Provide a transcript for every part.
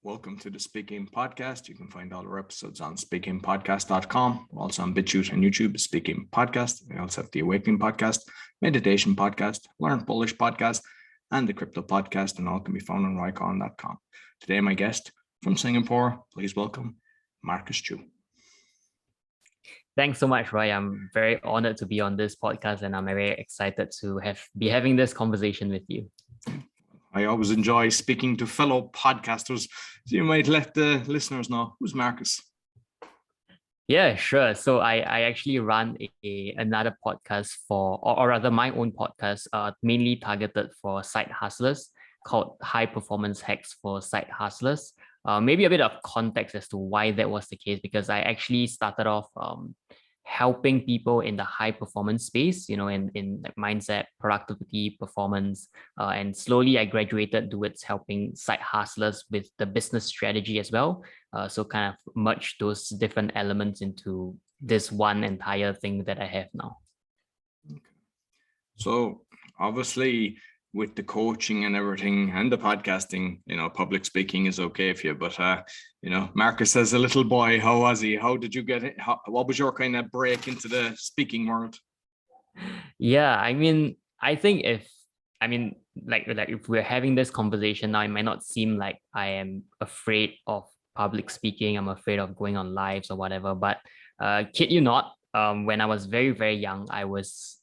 Welcome to the Speaking Podcast. You can find all our episodes on speakingpodcast.com. We're also on BitChute and YouTube, Speaking Podcast. We also have the Awakening Podcast, Meditation Podcast, Learn Polish Podcast, and the Crypto Podcast, and all can be found on rycon.com. Today, my guest from Singapore, please welcome Marcus Cheu. Thanks so much, Roy. I'm very honored to be on this podcast, and I'm very excited to be having this conversation with you. I always enjoy speaking to fellow podcasters. So you might let the listeners know, who's Marcus? Yeah, sure. So I actually run another podcast or rather my own podcast, mainly targeted for side hustlers, called High Performance Hacks for Side Hustlers. Maybe a bit of context as to why that was the case, because I actually started off helping people in the high performance space, in like mindset, productivity, performance, and slowly I graduated towards helping side hustlers with the business strategy as well. So kind of merge those different elements into this one entire thing that I have now. Okay. So obviously, with the coaching and everything and the podcasting, public speaking is okay for you. But, Marcus as a little boy, how was he? How did you get it? What was your kind of break into the speaking world? Yeah, I think like if we're having this conversation now, it might not seem like I am afraid of public speaking. I'm afraid of going on lives or whatever. But kid you not, when I was very, very young, I was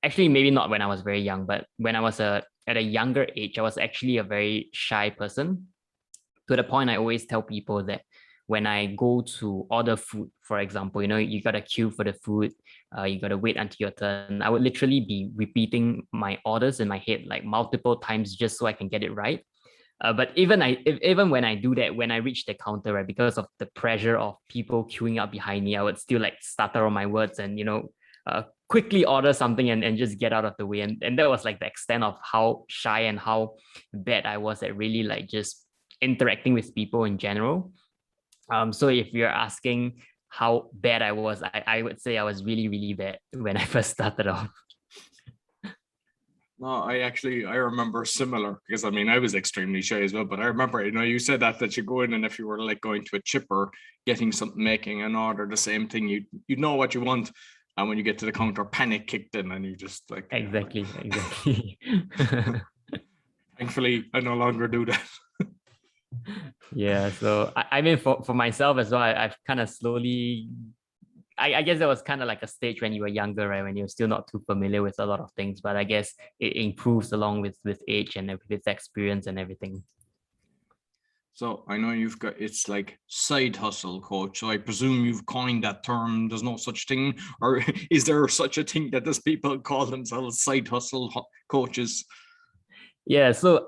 actually maybe not when I was very young, but when I was at a younger age, I was actually a very shy person, to the point I always tell people that when I go to order food, for example, you got to queue for the food, you got to wait until your turn. I would literally be repeating my orders in my head like multiple times just so I can get it right. But even when I do that, when I reach the counter, right, because of the pressure of people queuing up behind me, I would still like stutter on my words and quickly order something and just get out of the way. And that was like the extent of how shy and how bad I was at really like just interacting with people in general. So if you're asking how bad I was, I would say I was really, really bad when I first started off. No, I remember similar, because I was extremely shy as well, but I remember, you said that you go in and if you were like going to a chipper, getting something, making an order, the same thing, you know what you want. And when you get to the counter, panic kicked in and you just like... Exactly. Thankfully, I no longer do that. Yeah, so for myself as well, I've kind of slowly, I guess that was kind of like a stage when you were younger, right? When you're still not too familiar with a lot of things, but I guess it improves along with age and with experience and everything. So I know it's like side hustle coach. So I presume you've coined that term. There's no such thing, or is there such a thing that those people call themselves side hustle coaches? Yeah, so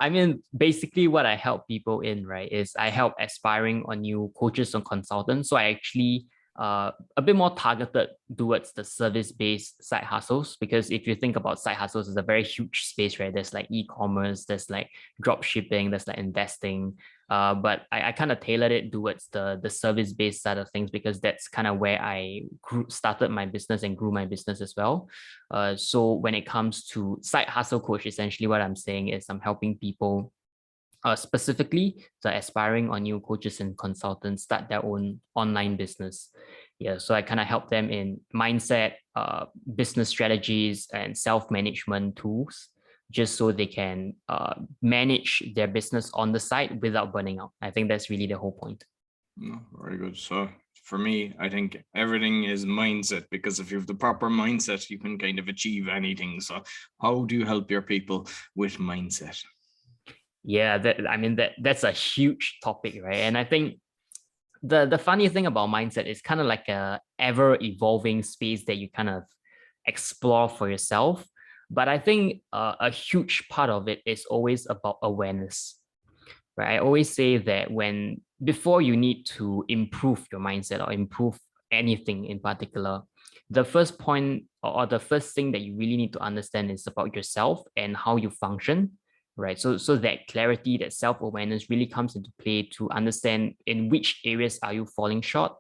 basically what I help people in, right, is I help aspiring or new coaches and consultants. So I actually a bit more targeted towards the service-based side hustles, because if you think about side hustles, it's a very huge space, right? There's like e-commerce, there's like drop shipping, there's like investing. But I kind of tailored it towards the service-based side of things, because that's kind of where I started my business and grew my business as well. So when it comes to side hustle coach, essentially what I'm saying is I'm helping people specifically the aspiring or new coaches and consultants start their own online business. Yeah, so I kind of help them in mindset, business strategies, and self-management tools, just so they can manage their business on the side without burning out. I think that's really the whole point. No, very good. So for me, I think everything is mindset, because if you have the proper mindset, you can kind of achieve anything. So how do you help your people with mindset? Yeah, that's a huge topic, right? And I think the funny thing about mindset is kind of like a ever evolving space that you kind of explore for yourself. But I think a huge part of it is always about awareness, right? I always say that before you need to improve your mindset or improve anything in particular, the first point or the first thing that you really need to understand is about yourself and how you function, right? So that clarity, that self-awareness really comes into play to understand in which areas are you falling short.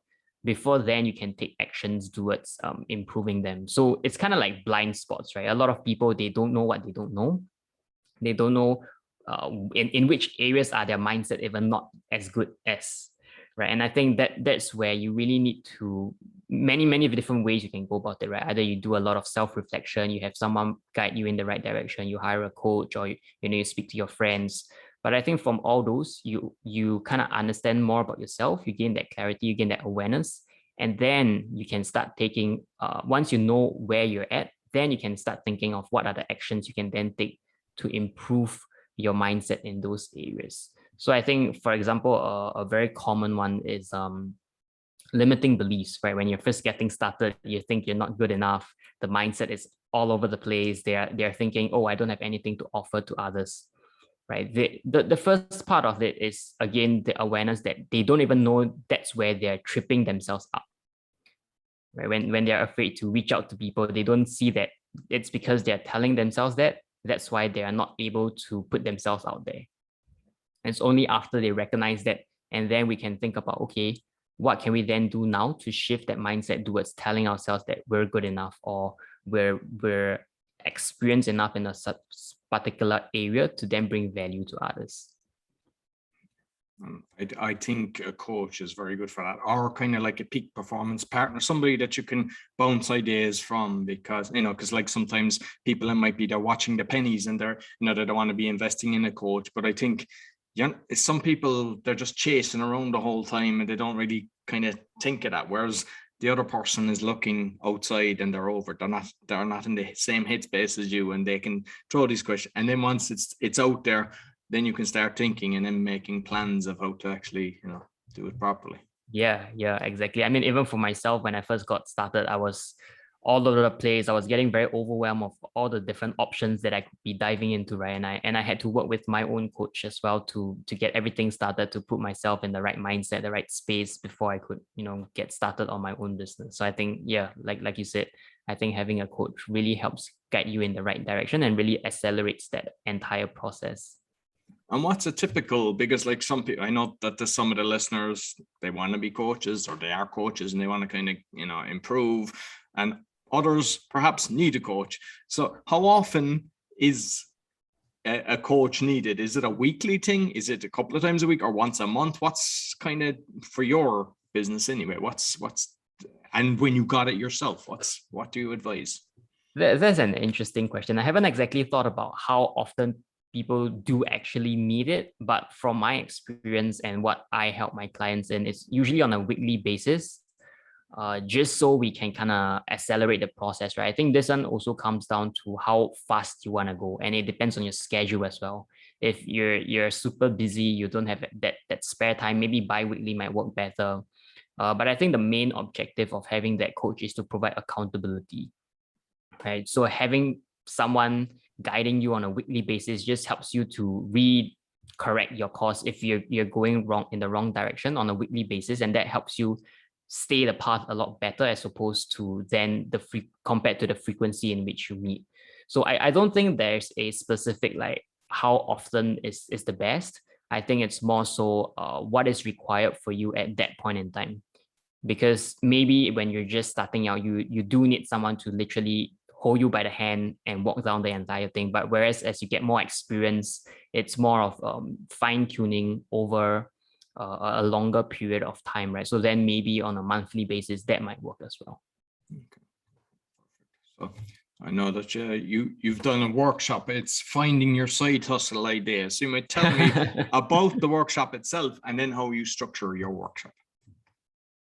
Before then, you can take actions towards improving them. So it's kind of like blind spots, right? A lot of people, they don't know what they don't know. They don't know in which areas are their mindset even not as good as, right? And I think that's where you really need to, many different ways you can go about it, right? Either you do a lot of self-reflection, you have someone guide you in the right direction, you hire a coach, or you speak to your friends. But I think from all those, you kind of understand more about yourself, you gain that clarity, you gain that awareness, and then you can start taking, once you know where you're at, then you can start thinking of what are the actions you can then take to improve your mindset in those areas. So I think, for example, a very common one is limiting beliefs, right? When you're first getting started, you think you're not good enough. The mindset is all over the place. They're thinking, oh, I don't have anything to offer to others, right? The first part of it is, again, the awareness that they don't even know that's where they're tripping themselves up, right? When they're afraid to reach out to people, they don't see that it's because they're telling themselves that. That's why they are not able to put themselves out there. And it's only after they recognize that, and then we can think about, okay, what can we then do now to shift that mindset towards telling ourselves that we're good enough, or we're experienced enough in a particular area to then bring value to others. I think a coach is very good for that, or kind of like a peak performance partner, somebody that you can bounce ideas from, because like sometimes people might be there watching the pennies and they're they don't want to be investing in a coach. But I think some people, they're just chasing around the whole time and they don't really kind of think of that, whereas the other person is looking outside and they're not in the same headspace as you, and they can throw these questions, and then once it's out there, then you can start thinking and then making plans of how to actually, do it properly. Yeah, exactly. I mean, even for myself, when I first got started, I was all over the place. I was getting very overwhelmed of all the different options that I could be diving into, right? And I had to work with my own coach as well to get everything started, to put myself in the right mindset, the right space before I could, get started on my own business. So I think, yeah, like you said, I think having a coach really helps guide you in the right direction and really accelerates that entire process. And what's a typical, because like some people, I know that there's some of the listeners, they want to be coaches or they are coaches and they want to kind of, improve, and others perhaps need a coach. So how often is a coach needed? Is it a weekly thing? Is it a couple of times a week or once a month? What's kind of for your business anyway? And when you got it yourself, what do you advise? That's an interesting question. I haven't exactly thought about how often people do actually need it, but from my experience and what I help my clients in, it's usually on a weekly basis, just so we can kind of accelerate the process, right? I think this one also comes down to how fast you want to go, and it depends on your schedule as well. If you're super busy, you don't have that spare time, maybe bi-weekly might work better. But I think the main objective of having that coach is to provide accountability, right? So having someone guiding you on a weekly basis just helps you to correct your course if you're going wrong in the wrong direction on a weekly basis, and that helps you stay the path a lot better, as opposed to then compared to the frequency in which you meet. So I don't think there's a specific like how often is the best. I think it's more so what is required for you at that point in time, because maybe when you're just starting out, you do need someone to literally hold you by the hand and walk down the entire thing. But whereas as you get more experience, it's more of fine-tuning over a longer period of time, right? So then maybe on a monthly basis, that might work as well. Okay. So I know that you've done a workshop. It's finding your side hustle idea. So you might tell me about the workshop itself and then how you structure your workshop.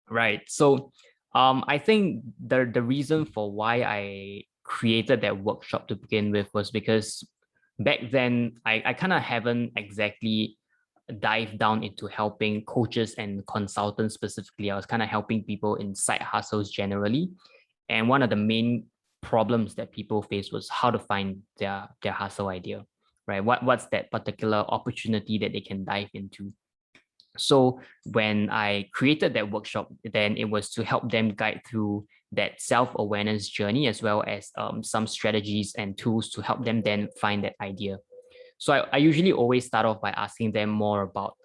Right. So I think the reason for why I created that workshop to begin with was because back then I kind of haven't exactly dived down into helping coaches and consultants specifically. I was kind of helping people in side hustles generally. And one of the main problems that people face was how to find their hustle idea, right? What's that particular opportunity that they can dive into? So when I created that workshop, then it was to help them guide through that self-awareness journey, as well as some strategies and tools to help them then find that idea. So I usually always start off by asking them more about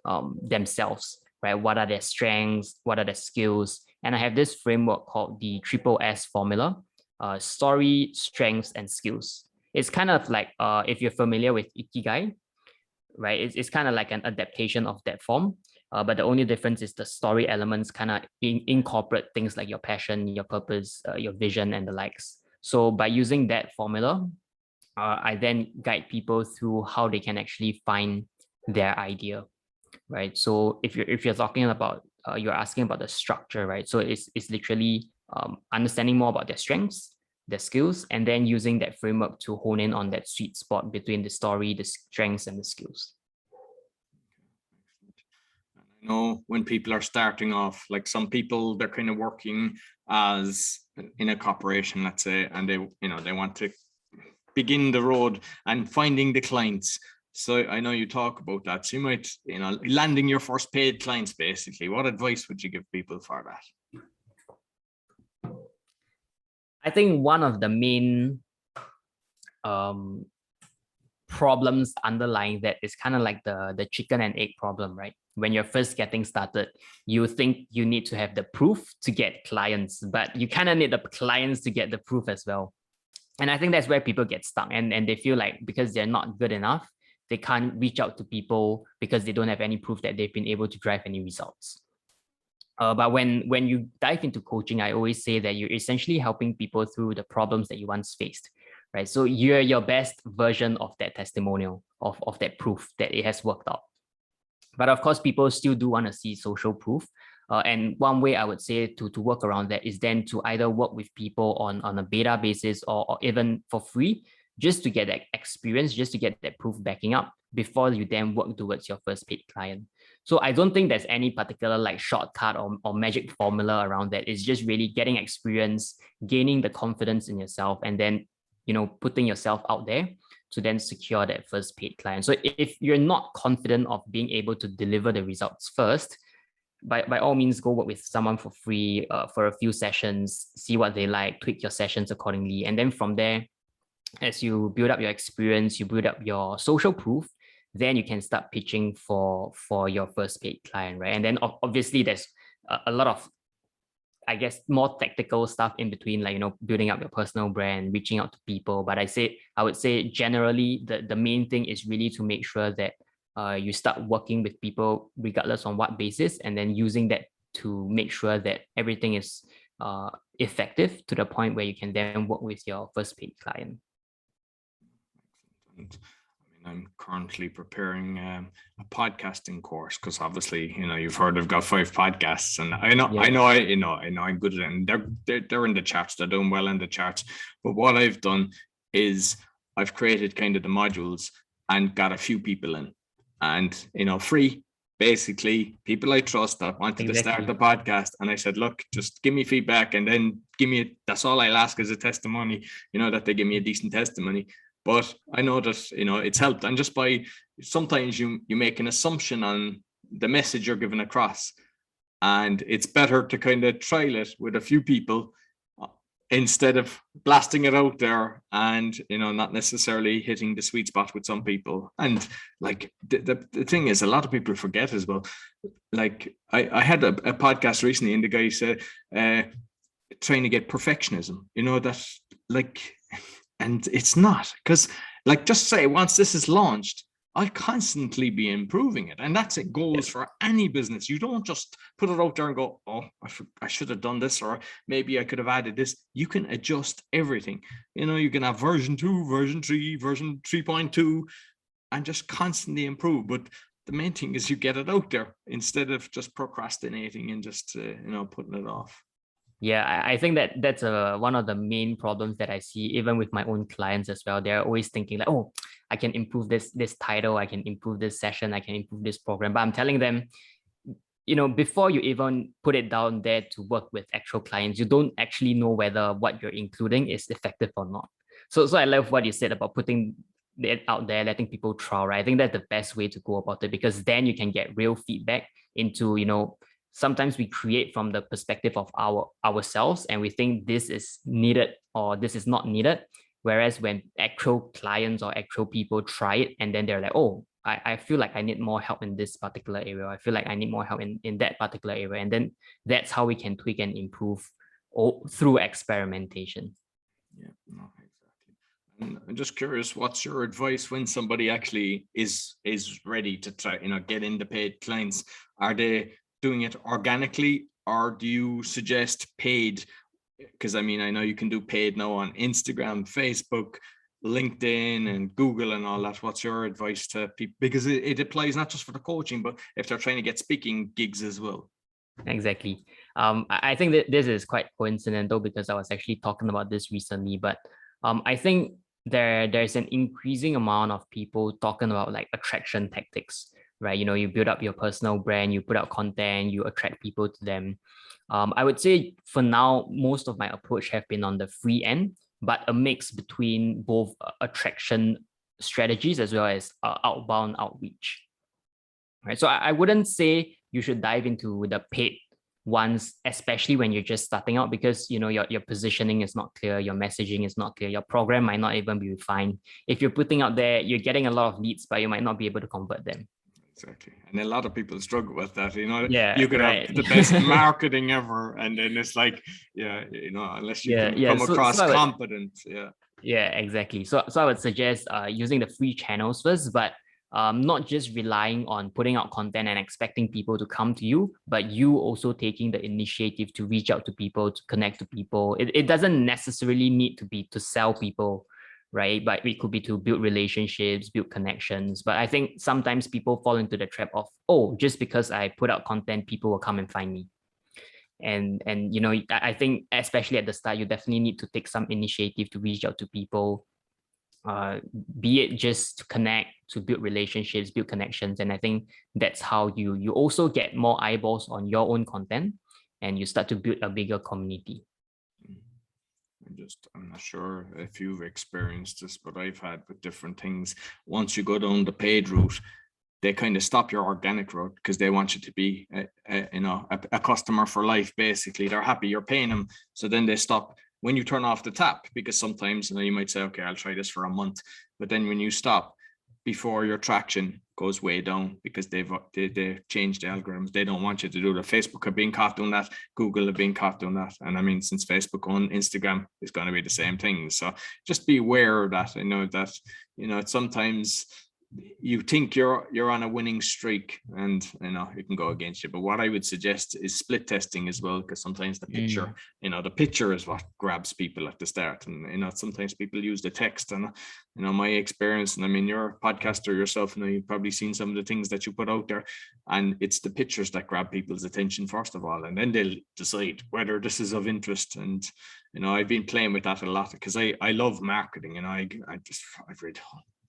themselves, right? What are their strengths? What are their skills? And I have this framework called the Triple S formula: story, strengths, and skills. It's kind of like if you're familiar with Ikigai, right? It's kind of like an adaptation of that form. But the only difference is the story elements kind of incorporate things like your passion, your purpose, your vision, and the likes. So by using that formula, I then guide people through how they can actually find their idea, right? So if you're talking about you're asking about the structure, right? So it's literally understanding more about their strengths, their skills, and then using that framework to hone in on that sweet spot between the story, the strengths, and the skills. I know when people are starting off, like some people, they're kind of working as in a corporation, let's say, and they want to begin the road and finding the clients. So I know you talk about that. So you might, landing your first paid clients, basically. What advice would you give people for that? I think one of the main problems underlying that is kind of like the chicken and egg problem, right? When you're first getting started, you think you need to have the proof to get clients, but you kind of need the clients to get the proof as well. And I think that's where people get stuck, and they feel like because they're not good enough, they can't reach out to people because they don't have any proof that they've been able to drive any results. But when you dive into coaching, I always say that you're essentially helping people through the problems that you once faced, right? So you're your best version of that testimonial, of that proof that it has worked out. But of course, people still do want to see social proof. And one way I would say to work around that is then to either work with people on a beta basis or even for free, just to get that experience, just to get that proof backing up before you then work towards your first paid client. So I don't think there's any particular like shortcut or magic formula around that. It's just really getting experience, gaining the confidence in yourself, and then, putting yourself out there to then secure that first paid client. So if you're not confident of being able to deliver the results first, by all means, go work with someone for free for a few sessions, see what they like, tweak your sessions accordingly. And then from there, as you build up your experience, you build up your social proof, then you can start pitching for your first paid client, right? And then obviously there's a lot of, I guess, more tactical stuff in between, like, building up your personal brand, reaching out to people. But I would say generally the main thing is really to make sure that you start working with people regardless on what basis, and then using that to make sure that everything is effective to the point where you can then work with your first paid client. I'm currently preparing a podcasting course because obviously, you've heard I've got 5 podcasts, and I know I'm good at it, and they're in the charts. They're doing well in the charts. But what I've done is I've created kind of the modules and got a few people in, and free, basically people I trust that wanted to start the podcast, and I said, look, just give me feedback, and then that's all I'll ask is a testimony, that they give me a decent testimony. But I know that, it's helped. And just by sometimes you make an assumption on the message you're giving across. And it's better to kind of trial it with a few people instead of blasting it out there and, not necessarily hitting the sweet spot with some people. And like the thing is, a lot of people forget as well. Like I had a podcast recently, and the guy said, trying to get perfectionism, that like... And it's not, because like, just say once this is launched, I'll constantly be improving it. And that's it goes for any business. You don't just put it out there and go, oh, I should have done this, or maybe I could have added this. You can adjust everything. You can have version 2, version 3, version 3.2, and just constantly improve. But the main thing is you get it out there instead of just procrastinating and just, putting it off. Yeah, I think that's one of the main problems that I see even with my own clients as well. They're always thinking like, oh, I can improve this title, I can improve this session, I can improve this program. But I'm telling them, before you even put it down there to work with actual clients, you don't actually know whether what you're including is effective or not. So I love what you said about putting it out there, letting people trial, right? I think that's the best way to go about it, because then you can get real feedback into, sometimes we create from the perspective of ourselves, and we think this is needed or this is not needed. Whereas when actual clients or actual people try it, and then they're like, oh, I feel like I need more help in this particular area. I feel like I need more help in that particular area. And then that's how we can tweak and improve through experimentation. Yeah, no, exactly. And I'm just curious, what's your advice when somebody actually is ready to try, get into paid clients? Are they doing it organically, or do you suggest paid? Because I know you can do paid now on Instagram, Facebook, LinkedIn, and Google and all that. What's your advice to people? Because it applies not just for the coaching, but if they're trying to get speaking gigs as well. Exactly. I think that this is quite coincidental because I was actually talking about this recently, but I think there's an increasing amount of people talking about like attraction tactics, right? You build up your personal brand, you put out content, you attract people to them. I would say for now, most of my approach have been on the free end, but a mix between both attraction strategies as well as outbound outreach. Right. So I wouldn't say you should dive into the paid ones, especially when you're just starting out, because your positioning is not clear, your messaging is not clear, your program might not even be refined. If you're putting out there, you're getting a lot of leads, but you might not be able to convert them. Exactly. And a lot of people struggle with that. Yeah, you could right. have the best marketing ever, and then it's like, unless you can come across competent. Yeah, exactly. So I would suggest using the free channels first, but not just relying on putting out content and expecting people to come to you, but you also taking the initiative to reach out to people, to connect to people. It doesn't necessarily need to be to sell people, right? But it could be to build relationships, build connections. But I think sometimes people fall into the trap of, oh, just because I put out content, people will come and find me. And I think especially at the start, you definitely need to take some initiative to reach out to people, be it just to connect, to build relationships, build connections. And I think that's how you also get more eyeballs on your own content, and you start to build a bigger community. I'm not sure if you've experienced this, but I've had with different things. Once you go down the paid route, they kind of stop your organic route because they want you to be a customer for life. Basically, they're happy you're paying them, so then they stop when you turn off the tap, because sometimes you might say, okay, I'll try this for a month, but then when you stop before your traction goes way down, because they changed the algorithms. They don't want you to do that. Facebook have been caught doing that. Google have been caught doing that. And since Facebook on Instagram is going to be the same thing. So just be aware of that. I know that, sometimes you think you're on a winning streak, and it can go against you. But what I would suggest is split testing as well, because sometimes the picture, the picture is what grabs people at the start, and sometimes people use the text. And my experience, and you're a podcaster yourself, you've probably seen some of the things that you put out there, and it's the pictures that grab people's attention first of all, and then they'll decide whether this is of interest. And I've been playing with that a lot because I love marketing, and I've read,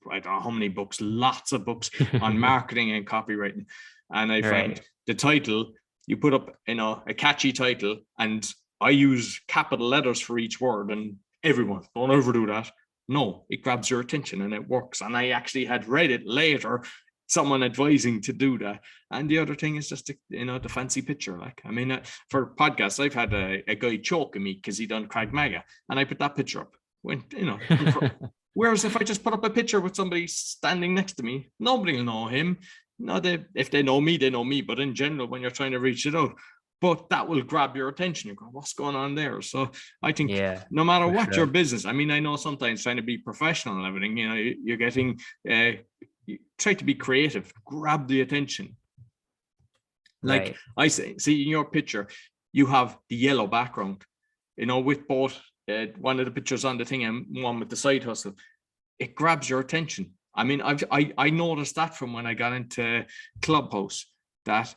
I don't know how many books, lots of books on marketing and copywriting. And I found the title, you put up, a catchy title, and I use capital letters for each word, and everyone, don't ever do that. No, it grabs your attention and it works. And I actually had read it later, someone advising to do that. And the other thing is just, the fancy picture. For podcasts, I've had a guy choking me because he done Craig Maga, and I put that picture up. When, whereas if I just put up a picture with somebody standing next to me, nobody will know him. If they know me, they know me. But in general, when you're trying to reach it out, but that will grab your attention. You go, what's going on there? So I think no matter what your business, I know sometimes trying to be professional and everything, you're getting, you try to be creative, grab the attention. Like I say, see in your picture, you have the yellow background, with both one of the pictures on the thing and one with the side hustle. It grabs your attention. I noticed that from when I got into Clubhouse, that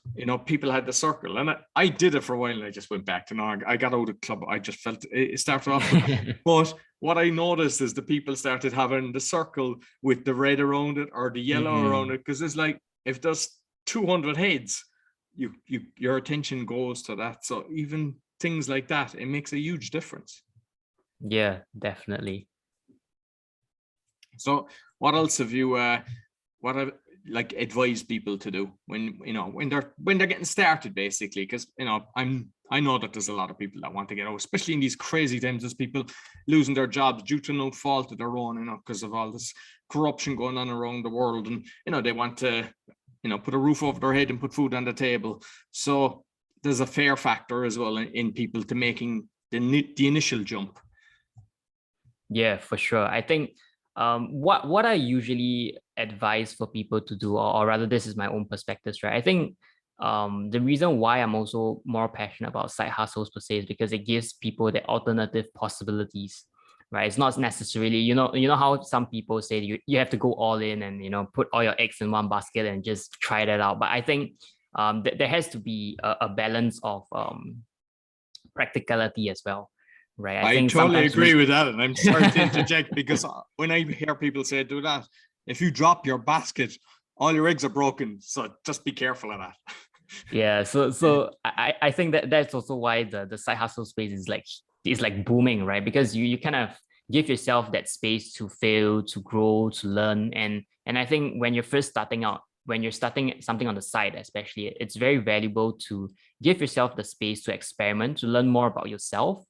people had the circle, and I did it for a while, and I just went back to I got out of club. I just felt it started off, but what I noticed is the people started having the circle with the red around it or the yellow around it, because it's like if there's 200 heads, your attention goes to that. So even things like that, it makes a huge difference. Yeah, definitely. So what else have you advise people to do when they're getting started, basically? Because I know that there's a lot of people that want to get out, especially in these crazy times. There's people losing their jobs due to no fault of their own, because of all this corruption going on around the world, and they want to put a roof over their head and put food on the table. So there's a fear factor as well in people to making the initial jump. Yeah, for sure. I think What I usually advise for people to do, or rather, this is my own perspectives, right? I think the reason why I'm also more passionate about side hustles per se is because it gives people the alternative possibilities, right? It's not necessarily, you know how some people say you have to go all in and put all your eggs in one basket and just try that out. But I think there has to be a balance of practicality as well, right? I I think totally sometimes agree with that. And I'm sorry to interject because when I hear people say do that, if you drop your basket, all your eggs are broken. So just be careful of that. Yeah, so I think that's also why the side hustle space is like booming, right? Because you kind of give yourself that space to fail, to grow, to learn. And I think when you're first starting out, when you're starting something on the side, especially, it's very valuable to give yourself the space to experiment, to learn more about yourself,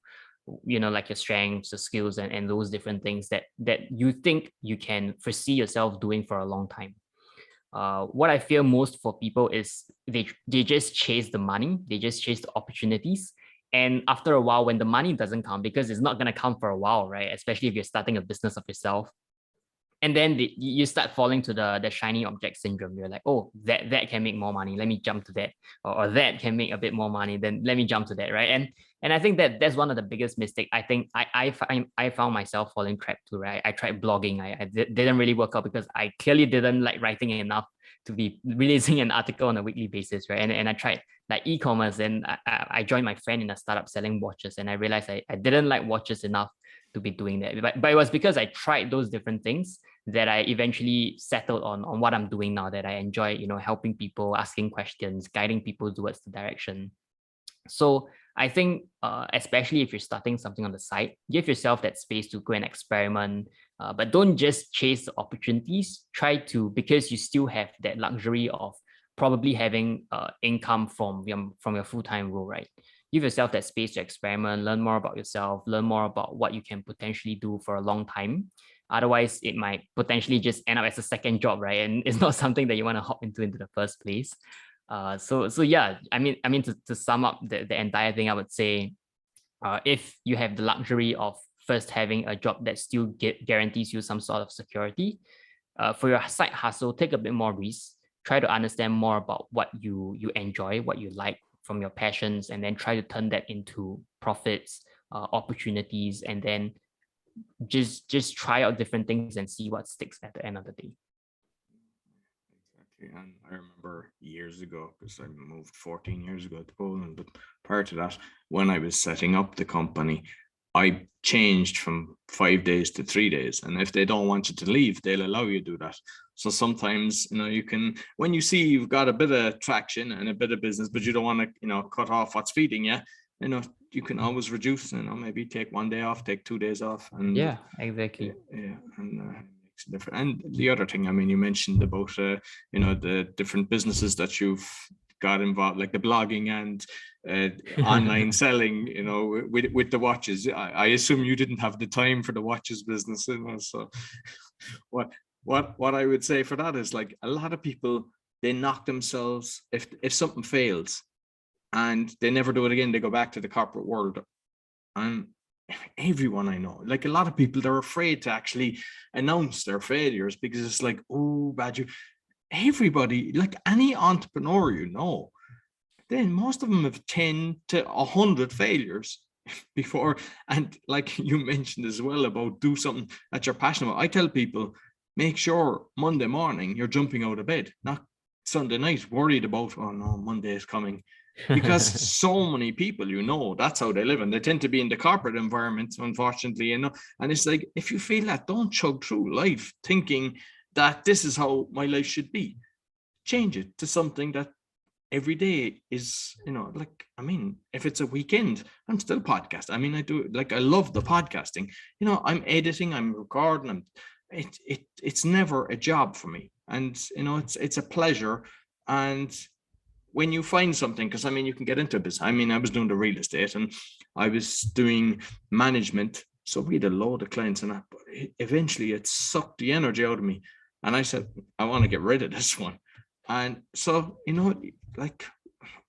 like your strengths, the skills, and those different things that you think you can foresee yourself doing for a long time. What I feel most for people is they just chase the money, they just chase the opportunities. And after a while, when the money doesn't come, because it's not going to come for a while, right? Especially if you're starting a business of yourself, and then you start falling to the shiny object syndrome. You're like, oh, that can make more money, let me jump to that. Or that can make a bit more money, then let me jump to that, right? And I think that's one of the biggest mistakes. I think I found myself falling trapped to, right? I tried blogging. Didn't really work out because I clearly didn't like writing enough to be releasing an article on a weekly basis, right? And I tried like e-commerce, and I joined my friend in a startup selling watches, and I realized I didn't like watches enough to be doing that. But it was because I tried those different things that I eventually settled on what I'm doing now, that I enjoy, helping people, asking questions, guiding people towards the direction. So I think, especially if you're starting something on the side, give yourself that space to go and experiment, but don't just chase the opportunities. Try to, because you still have that luxury of probably having income from your full-time role, right? Give yourself that space to experiment, learn more about yourself, learn more about what you can potentially do for a long time. Otherwise, it might potentially just end up as a second job, right? And it's not something that you want to hop into the first place. So yeah, I mean to sum up the entire thing, I would say, if you have the luxury of first having a job that still guarantees you some sort of security, for your side hustle, take a bit more risk. Try to understand more about what you enjoy, what you like from your passions, and then try to turn that into profits, opportunities, and then just try out different things and see what sticks at the end of the day. Exactly. And I remember years ago, because I moved 14 years ago to Poland, but prior to that, when I was setting up the company, I changed from 5 days to 3 days. And if they don't want you to leave, they'll allow you to do that. So sometimes, you can, when you see you've got a bit of traction and a bit of business, but you don't want to, cut off what's feeding you, you can always reduce, maybe take 1 day off, take 2 days off. And yeah, exactly. Yeah. And makes a difference. And the other thing, you mentioned about, the different businesses that you've got involved, like the blogging and online selling, with the watches. I assume you didn't have the time for the watches business, so what I would say for that is, like, a lot of people, they knock themselves if something fails and they never do it again, they go back to the corporate world. And everyone I know, like a lot of people, they're afraid to actually announce their failures because it's like, oh, bad you. Everybody, like any entrepreneur, then most of them have 10 to 100 failures before. And like you mentioned as well about do something that you're passionate about. I tell people, make sure Monday morning you're jumping out of bed, not Sunday night worried about, oh no, Monday is coming. Because so many people, that's how they live, and they tend to be in the corporate environment, unfortunately, and it's like, if you feel that, don't chug through life thinking that this is how my life should be. Change it to something that every day is, if it's a weekend, I'm still podcast. I do, like, I love the podcasting, I'm editing, I'm recording, it's never a job for me, and it's a pleasure. And when you find something, because you can get into this. I was doing the real estate and I was doing management, so we had a load of clients, and but eventually it sucked the energy out of me, and I said, I want to get rid of this one. And so, like,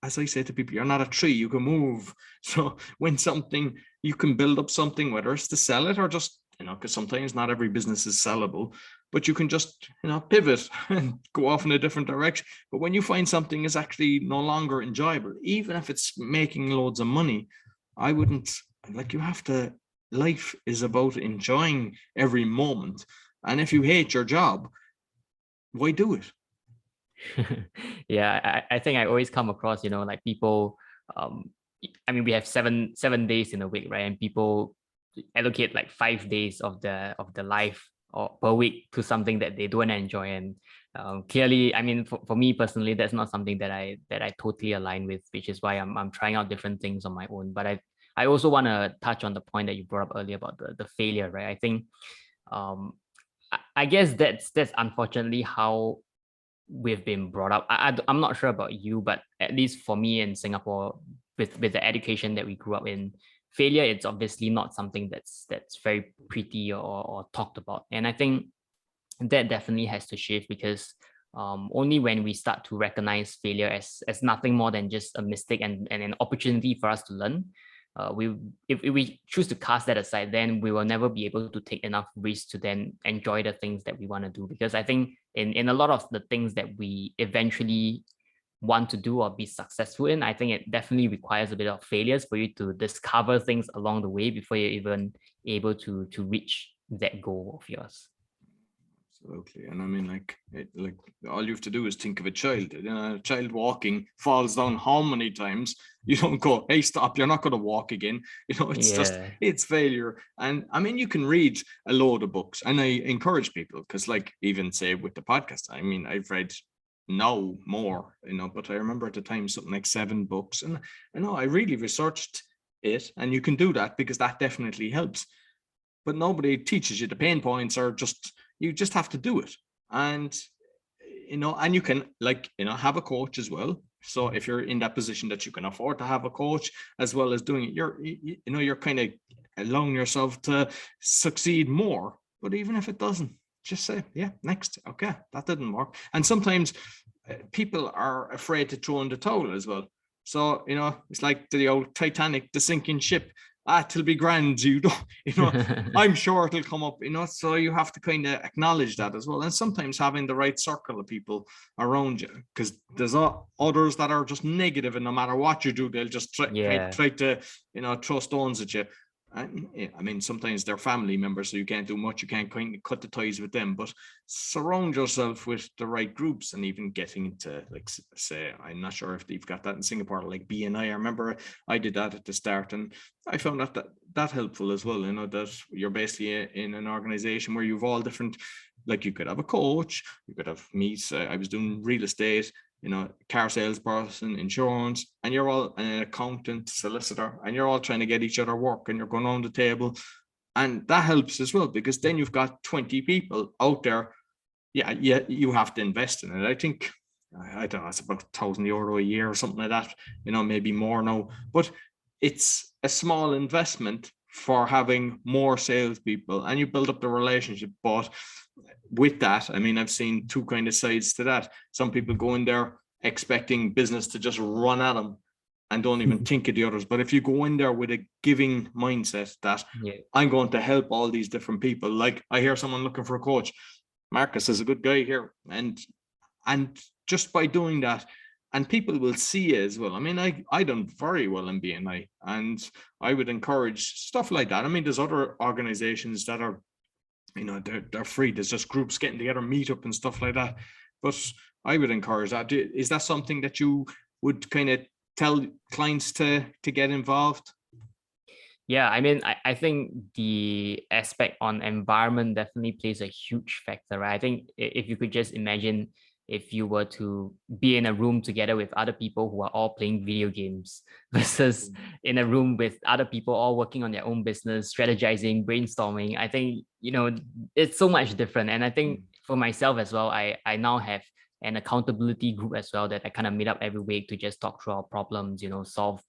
as I say to people, you're not a tree, you can move. So when you can build up something, whether it's to sell it or just because sometimes not every business is sellable, but you can just, pivot and go off in a different direction. But when you find something is actually no longer enjoyable, even if it's making loads of money, I wouldn't, like, you have to, life is about enjoying every moment. And if you hate your job, why do it? Yeah, I think I always come across, like people, I mean, we have seven days in a week, right? And people allocate like 5 days of the life or per week to something that they don't enjoy. And clearly, I mean, for me personally, that's not something that I totally align with, which is why I'm trying out different things on my own. But I also want to touch on the point that you brought up earlier about the failure, right? I think um I guess that's unfortunately how we've been brought up. I'm not sure about you, but at least for me in Singapore, with the education that we grew up in, failure, it's obviously not something that's very pretty or talked about. And I think that definitely has to shift, because only when we start to recognize failure as nothing more than just a mistake and an opportunity for us to learn, if we choose to cast that aside, then we will never be able to take enough risk to then enjoy the things that we want to do. Because I think in a lot of the things that we eventually want to do or be successful in, I think it definitely requires a bit of failures for you to discover things along the way before you're even able to reach that goal of yours. Absolutely. And I mean, like all you have to do is think of a child. A child walking falls down how many times? You don't go, hey, stop, you're not going to walk again. It's failure. And I mean, you can read a load of books, and I encourage people, because like even say with the podcast, I mean, I've read now more, but I remember at the time something like 7 books, and I really researched it, and you can do that because that definitely helps. But nobody teaches you the pain points, or you just have to do it. And and you can, like, have a coach as well. So if you're in that position that you can afford to have a coach as well as doing it, you're kind of allowing yourself to succeed more. But even if it doesn't, just say, yeah, next. Okay, that didn't work. And sometimes people are afraid to throw in the towel as well. So it's like the old Titanic, the sinking ship. It'll be grand. You don't, I'm sure it'll come up, so you have to kind of acknowledge that as well. And sometimes having the right circle of people around you, because there's others that are just negative, and no matter what you do, they'll just try to, throw stones at you. And I mean, sometimes they're family members, so you can't do much. You can't kind of cut the ties with them, but surround yourself with the right groups. And even getting into, like, say, I'm not sure if you've got that in Singapore, like BNI. I remember I did that at the start, and I found that helpful as well. That you're basically in an organization where you've all different, like, you could have a coach, you could have me. I was doing real estate, car salesperson, insurance, and you're all an accountant, solicitor, and you're all trying to get each other work, and you're going on the table. And that helps as well, because then you've got 20 people out there. Yeah, you have to invest in it. I think, I don't know, it's about €1,000 a year or something like that, maybe more now. But it's a small investment for having more salespeople, and you build up the relationship. But with that, I mean, I've seen two kind of sides to that. Some people go in there expecting business to just run at them and don't even think of the others. But if you go in there with a giving mindset that I'm going to help all these different people, like I hear someone looking for a coach, Marcus is a good guy here, and just by doing that, and people will see it as well. I mean, I done very well in BNI, and I would encourage stuff like that. I mean, there's other organizations that are, they're free. There's just groups getting together, meet up and stuff like that. But I would encourage that. Is that something that you would kind of tell clients to get involved? Yeah, I mean, I think the aspect on environment definitely plays a huge factor, right? I think if you could just imagine, if you were to be in a room together with other people who are all playing video games versus in a room with other people all working on their own business, strategizing, brainstorming, I think, it's so much different. And I think for myself as well, I now have an accountability group as well, that I kind of meet up every week to just talk through our problems, solve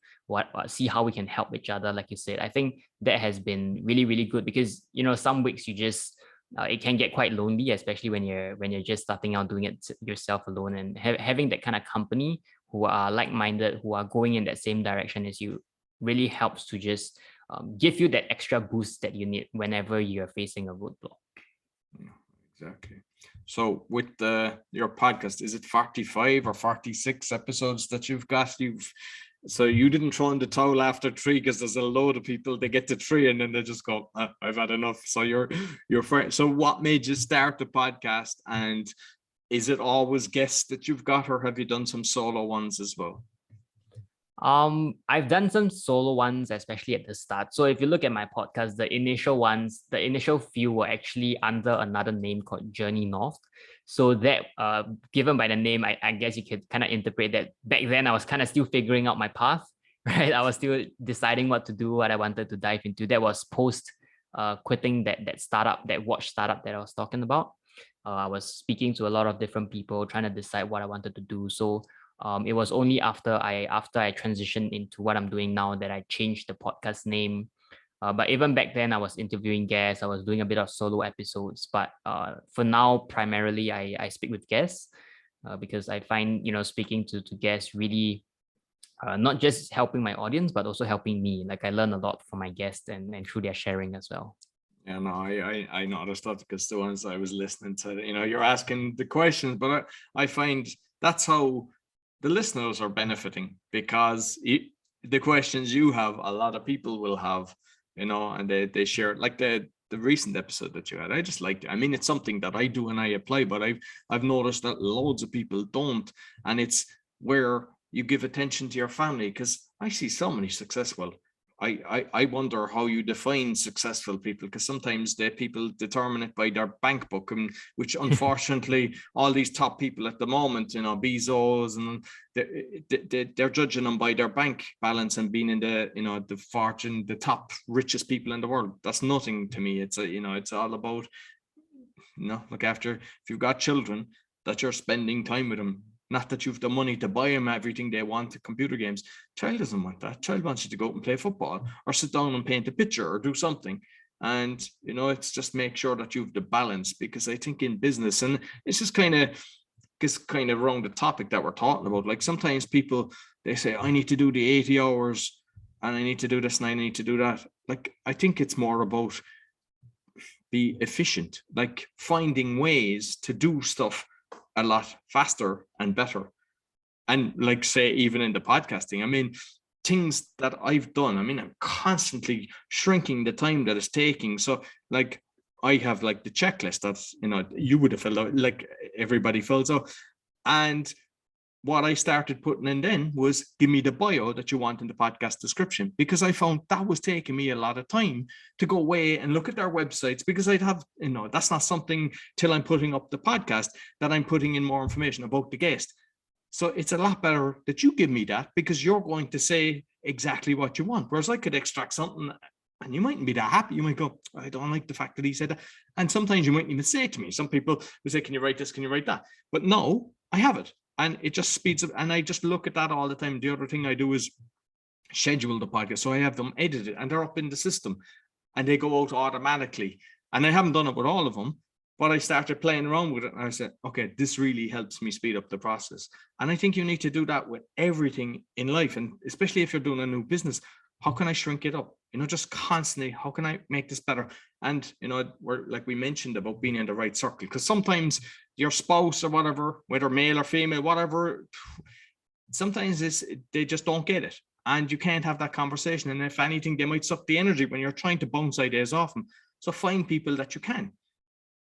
see how we can help each other. Like you said, I think that has been really, really good, because, some weeks you just, it can get quite lonely, especially when you're just starting out doing it yourself alone. And having that kind of company who are like-minded, who are going in that same direction as you, really helps to just give you that extra boost that you need whenever you're facing a roadblock. Yeah, exactly. So with your podcast, is it 45 or 46 episodes that you've got? So you didn't throw in the towel after 3, because there's a load of people, they get to 3 and then they just go, I've had enough. So you're so what made you start the podcast, and is it always guests that you've got, or have you done some solo ones as well? I've done some solo ones, especially at the start. So if you look at my podcast, the initial few were actually under another name called Journey North. So that, given by the name, I guess you could kind of interpret that back then I was kind of still figuring out my path, right? I was still deciding what to do, what I wanted to dive into. That was post quitting that startup, that watch startup that I was talking about. I was speaking to a lot of different people, trying to decide what I wanted to do. So it was only after I transitioned into what I'm doing now that I changed the podcast name. But even back then, I was interviewing guests. I was doing a bit of solo episodes. But for now, primarily, I speak with guests because I find, speaking to guests really not just helping my audience, but also helping me. Like I learn a lot from my guests and through their sharing as well. Yeah, no, I noticed that, because the ones I was listening to, you're asking the questions, but I find that's how the listeners are benefiting, because the questions you have, a lot of people will have, and they share it. Like the recent episode that you had, I just liked it. I mean, it's something that I do and I apply, but I've noticed that loads of people don't, and it's where you give attention to your family, because I see so many successful. I wonder how you define successful people, because sometimes people determine it by their bank book, and which unfortunately all these top people at the moment, Bezos, and they're judging them by their bank balance and being in the top richest people in the world. That's nothing to me. It's all about, look after, if you've got children, that you're spending time with them. Not that you've the money to buy them everything they want, computer games. Child doesn't want that. Child wants you to go out and play football, or sit down and paint a picture, or do something. And, it's just make sure that you've the balance, because I think in business, and it's just kind of around the topic that we're talking about. Like sometimes people, they say, I need to do the 80 hours and I need to do this and I need to do that. Like, I think it's more about be efficient, like finding ways to do stuff a lot faster and better. And like, say, even in the podcasting, I mean, things that I've done, I mean, I'm constantly shrinking the time that it's taking. So like, I have like the checklist that's, you would have filled out, like everybody fills out. And what I started putting in then was, give me the bio that you want in the podcast description, because I found that was taking me a lot of time to go away and look at their websites, because I'd have, that's not something till I'm putting up the podcast that I'm putting in more information about the guest. So it's a lot better that you give me that, because you're going to say exactly what you want. Whereas I could extract something and you mightn't be that happy. You might go, I don't like the fact that he said that. And sometimes you mightn't even say it to me. Some people will say, can you write this? Can you write that? But no, I have it. And it just speeds up. And I just look at that all the time. The other thing I do is schedule the podcast. So I have them edited and they're up in the system and they go out automatically. And I haven't done it with all of them, but I started playing around with it. And I said, okay, this really helps me speed up the process. And I think you need to do that with everything in life. And especially if you're doing a new business, how can I shrink it up? Just constantly, how can I make this better? And, we're like we mentioned about being in the right circle, because sometimes your spouse or whatever, whether male or female, whatever, sometimes they just don't get it. And you can't have that conversation. And if anything, they might suck the energy when you're trying to bounce ideas off them. So find people that you can.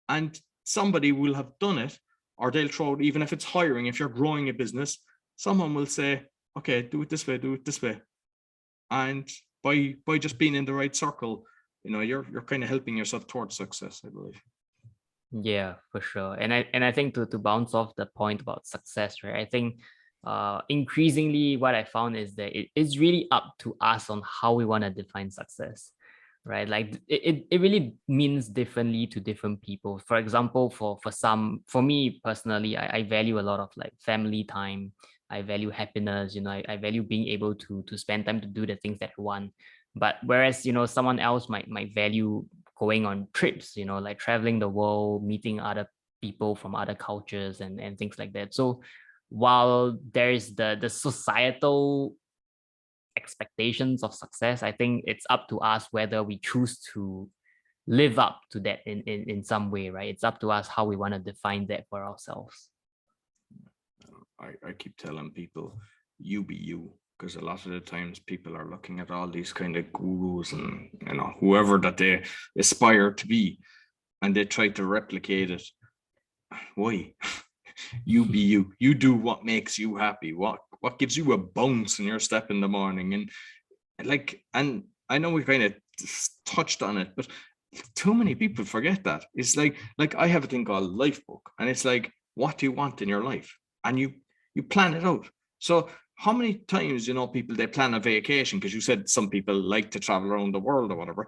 And somebody will have done it, or they'll throw it, even if it's hiring, if you're growing a business, someone will say, okay, do it this way, do it this way. And by just being in the right circle, you're kind of helping yourself towards success, I believe. Yeah, for sure. And I think to bounce off the point about success, right? I think increasingly what I found is that it is really up to us on how we want to define success, right? Like it really means differently to different people. For example, for me personally, I value a lot of like family time. I value happiness, I value being able to spend time to do the things that I want. But whereas, someone else might value going on trips, like traveling the world, meeting other people from other cultures and things like that. So while there is the societal expectations of success. I think it's up to us whether we choose to live up to that in some way, right? It's up to us how we want to define that for ourselves. I keep telling people, you be you, because a lot of the times people are looking at all these kind of gurus and whoever that they aspire to be, and they try to replicate it. Why? You be you. You do what makes you happy. What gives you a bounce in your step in the morning. And I know we kind of touched on it, but too many people forget that. It's like I have a thing called Life Book, and it's like, what do you want in your life? And you plan it out. So how many times, people, they plan a vacation, because you said some people like to travel around the world or whatever.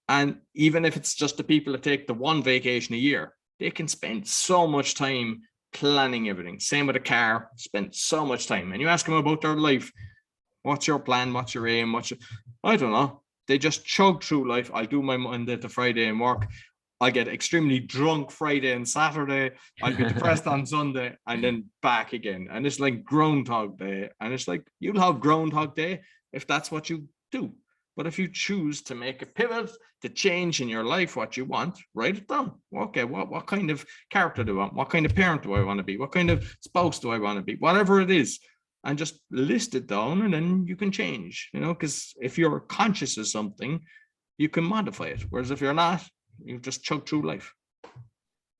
And even if it's just the people that take the one vacation a year, they can spend so much time planning everything. Same with a car, spend so much time. And you ask them about their life, what's your plan? What's your aim? I don't know. They just chug through life. I'll do my Monday to Friday and work. I'll get extremely drunk Friday and Saturday. I'll be depressed on Sunday, and then back again. And it's like Groundhog Day. And it's like, you'll have Groundhog Day if that's what you do. But if you choose to make a pivot, to change in your life what you want, write it down. Okay, what kind of character do I want? What kind of parent do I want to be? What kind of spouse do I want to be? Whatever it is, and just list it down, and then you can change, because if you're conscious of something, you can modify it. Whereas if you're not, you just chug through life.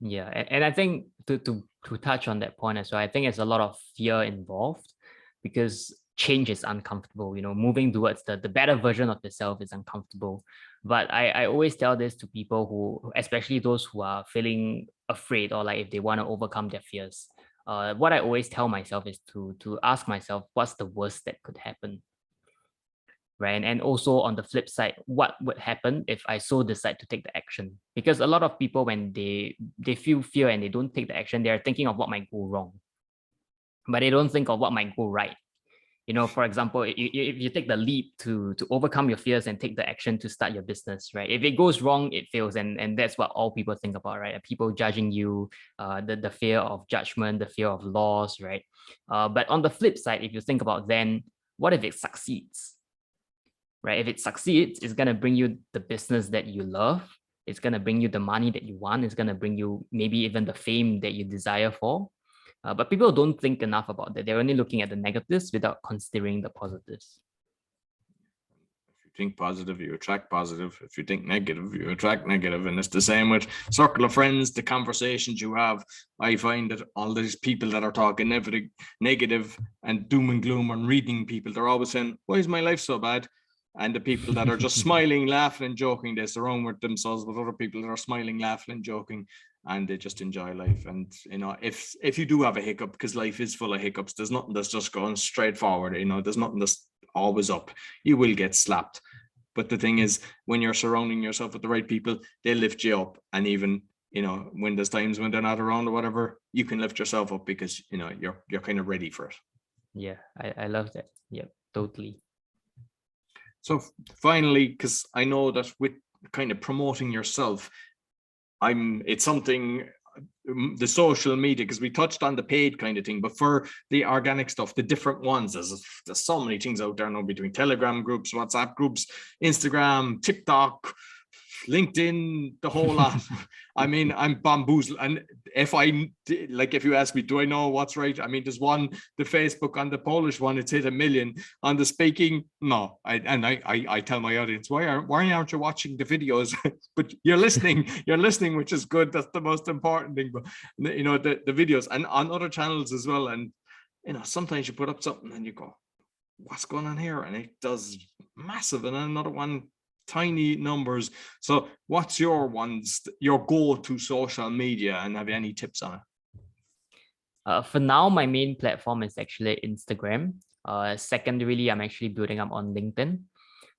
Yeah, and I think to touch on that point as well, I think there's a lot of fear involved, because change is uncomfortable. Moving towards the better version of yourself is uncomfortable. But I always tell this to people who, especially those who are feeling afraid, or like if they want to overcome their fears. What I always tell myself is to ask myself, what's the worst that could happen? Right. And also on the flip side, what would happen if I so decide to take the action? Because a lot of people, when they feel fear and they don't take the action, they're thinking of what might go wrong, but they don't think of what might go right. For example, if you take the leap to overcome your fears and take the action to start your business, right? If it goes wrong, it fails. And that's what all people think about, right? People judging you, the fear of judgment, the fear of loss, right? But on the flip side, if you think about, then what if it succeeds? Right? If it succeeds, it's going to bring you the business that you love. It's going to bring you the money that you want. It's going to bring you maybe even the fame that you desire for. But people don't think enough about that. They're only looking at the negatives without considering the positives. If you think positive, you attract positive. If you think negative, you attract negative. And it's the same with circle of friends, the conversations you have. I find that all these people that are talking everything negative and doom and gloom and reading people, they're always saying, why is my life so bad? And the people that are just smiling, laughing and joking, they surround with themselves with other people that are smiling, laughing and joking, and they just enjoy life. And if you do have a hiccup, because life is full of hiccups, there's nothing that's just going straight forward. There's nothing that's always up. You will get slapped. But the thing is, when you're surrounding yourself with the right people, they lift you up. And even when there's times when they're not around or whatever, you can lift yourself up because you're kind of ready for it. Yeah, I love that. Yeah, totally. So finally, because I know that with kind of promoting yourself, it's something, the social media, because we touched on the paid kind of thing, but for the organic stuff, the different ones, there's so many things out there now, between Telegram groups, WhatsApp groups, Instagram, TikTok, LinkedIn, the whole lot. I mean, I'm bamboozled. And if you ask me, do I know what's right? I mean, there's one, the Facebook, on the Polish one, it's hit 1 million. On the speaking, no. I tell my audience, why aren't you watching the videos? But you're listening, which is good. That's the most important thing. But the videos, and on other channels as well. And sometimes you put up something and you go, what's going on here? And it does massive. And another one, tiny numbers. So what's your go-to social media, and have you any tips on it? For now, my main platform is actually Instagram. Secondarily, I'm actually building up on LinkedIn.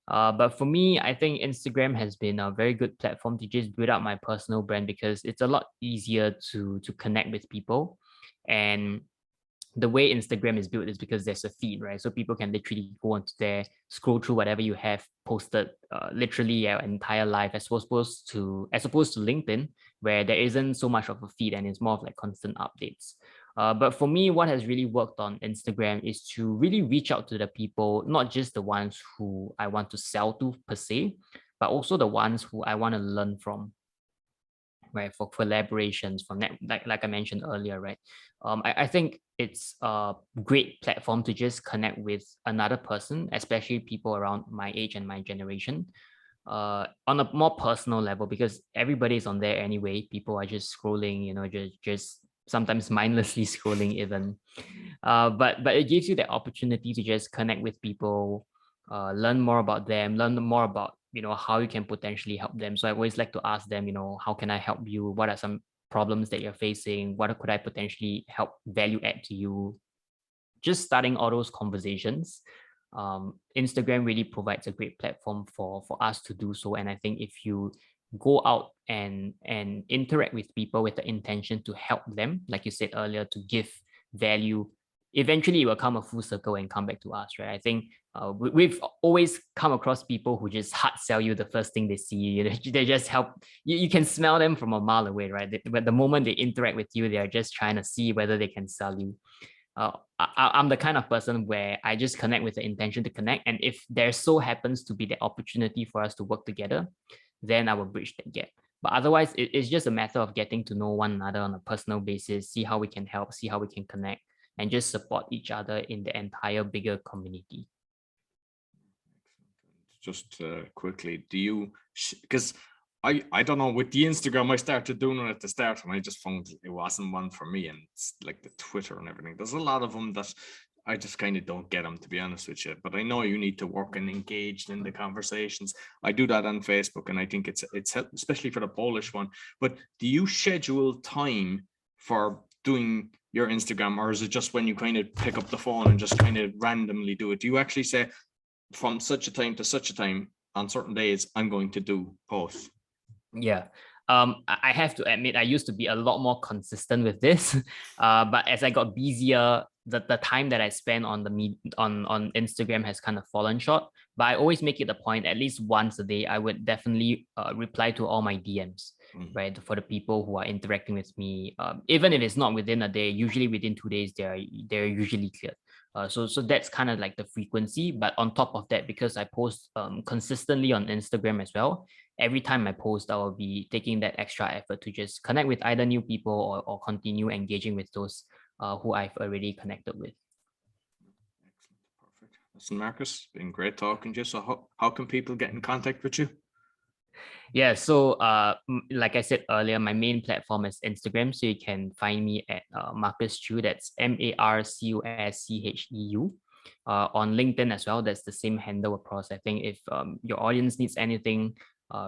But for me, I think Instagram has been a very good platform to just build up my personal brand, because it's a lot easier to connect with people. And the way Instagram is built is because there's a feed, right? So people can literally go onto there, scroll through whatever you have posted, literally your entire life, as opposed to LinkedIn, where there isn't so much of a feed and it's more of like constant updates. But for me, what has really worked on Instagram is to really reach out to the people, not just the ones who I want to sell to per se, but also the ones who I want to learn from, right? For collaborations, from that, like I mentioned earlier, right? I think it's a great platform to just connect with another person, especially people around my age and my generation, on a more personal level, because everybody's on there anyway. People are just scrolling, just sometimes mindlessly scrolling even. But it gives you the opportunity to just connect with people, learn more about them, learn more about how you can potentially help them. So I always like to ask them, how can I help you? What are some problems that you're facing? What could I potentially help value add to you? Just starting all those conversations. Instagram really provides a great platform for us to do so. And I think if you go out and interact with people with the intention to help them, like you said earlier, to give value, eventually it will come a full circle and come back to us, right? I think we've always come across people who just hard sell you the first thing they see. They just help you can smell them from a mile away, right? But the moment they interact with you, they're just trying to see whether they can sell you. I'm the kind of person where I just connect with the intention to connect. And if there so happens to be the opportunity for us to work together, then I will bridge that gap. But otherwise, it's just a matter of getting to know one another on a personal basis, see how we can help, see how we can connect, and just support each other in the entire bigger community. Just quickly, do you, because I don't know, with the Instagram, I started doing it at the start and I just found it wasn't one for me. And it's like the Twitter and everything. There's a lot of them that I just kind of don't get them, to be honest with you. But I know you need to work and engage in the conversations. I do that on Facebook, and I think it's especially for the Polish one. But do you schedule time for doing your Instagram, or is it just when you kind of pick up the phone and just kind of randomly do it? Do you actually say, from such a time to such a time on certain days, I'm going to do posts? Yeah. I have to admit, I used to be a lot more consistent with this. But as I got busier, the time that I spend on on Instagram has kind of fallen short. But I always make it a point, at least once a day, I would definitely reply to all my DMs, right? For the people who are interacting with me. Even if it's not within a day, usually within 2 days, they're usually cleared. So that's kind of like the frequency. But on top of that, because I post consistently on Instagram as well, every time I post, I will be taking that extra effort to just connect with either new people or continue engaging with those who I've already connected with. Excellent. Perfect. Listen, Marcus, it's been great talking to you. So how can people get in contact with you? Yeah, so like I said earlier, my main platform is Instagram. So you can find me at Marcus Cheu, that's MarcusCheu. On LinkedIn as well, that's the same handle across. I think if your audience needs anything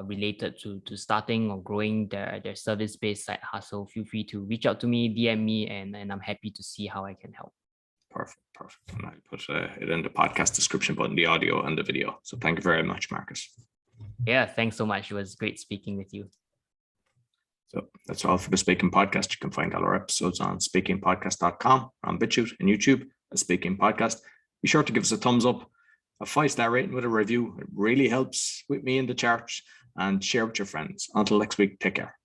related to starting or growing their service-based side hustle, feel free to reach out to me, DM me, and I'm happy to see how I can help. Perfect. And I'll put it in the podcast description, both in the audio and the video. So thank you very much, Marcus. Yeah, thanks so much. It was great speaking with you. So that's all for the Speaking Podcast. You can find all our episodes on speakingpodcast.com, on BitChute and YouTube, a Speaking Podcast. Be sure to give us a thumbs up, a 5-star rating with a review. It really helps with me in the charts, and share with your friends. Until next week, take care.